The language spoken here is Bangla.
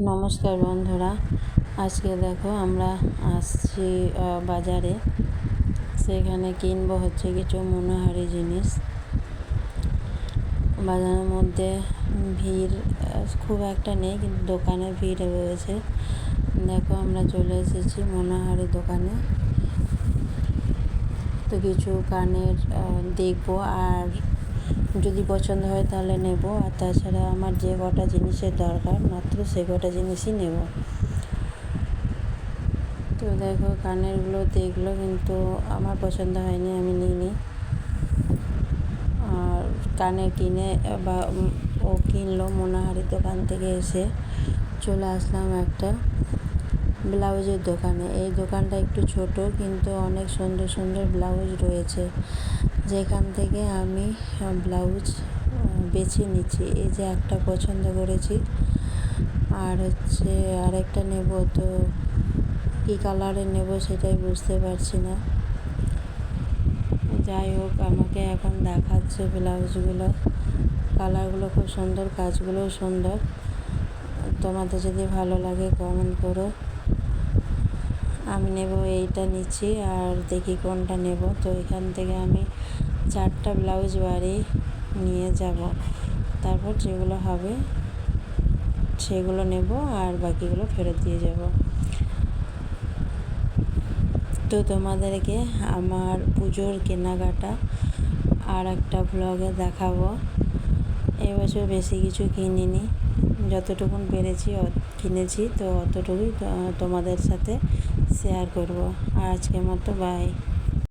নমস্কার বন্ধুরা, আজকে দেখো আমরা আসছি বাজারে। সেখানে কিনবো হচ্ছে কিছু মনোহারি জিনিস। বাজারের মধ্যে ভিড় খুব একটা নেই, কিন্তু দোকানে ভিড় রয়েছে। দেখো আমরা চলে এসেছি মনোহারি দোকানে। তো কিছু কানের দেখবো, আর যদি পছন্দ হয় তাহলে নেব। আর তাছাড়া আমার যে কটা জিনিসের দরকার মাত্র সে কটা জিনিসই নেব। তো দেখো কানেরগুলো দেখলো, কিন্তু আমার পছন্দ হয়নি, আমি নিইনি। আর কানে কিনে ও কিনলো মনোহারি দোকান থেকে। এসে চলে আসলাম একটা ব্লাউজের দোকানে। এই দোকানটা একটু ছোট, কিন্তু অনেক সুন্দর সুন্দর ব্লাউজ রয়েছে, যেখান থেকে আমি ব্লাউজ বেছে নিচ্ছি। এই যে একটা পছন্দ করেছি, আর হচ্ছে আরেকটা নেব। তো কী কালারের নেব সেটাই বুঝতে পারছি না। যাই হোক, আমাকে এখন দেখাচ্ছে ব্লাউজগুলো। কালারগুলো খুব সুন্দর, কাজগুলোও সুন্দর। তোমাদের যদি ভালো লাগে কমেন্ট করো। আমি নেব, এইটা নিচ্ছি, আর দেখি কোনটা নেব। তো এখান থেকে আমি 4টা ব্লাউজ বাড়ি নিয়ে যাব। তারপর যেগুলো হবে সেগুলো নেব, আর বাকিগুলো ফেরত দিয়ে যাব। তো তোমাদেরকে আমার পুজোর কেনাকাটা আর একটা ব্লগে দেখাবো। এবছর বেশি কিছু কিনিনি, যতটুকুন পেরেছি কিনেছি। তো অতটুকুই তোমাদের সাথে শেয়ার করব। আর আজকের মতো বাই।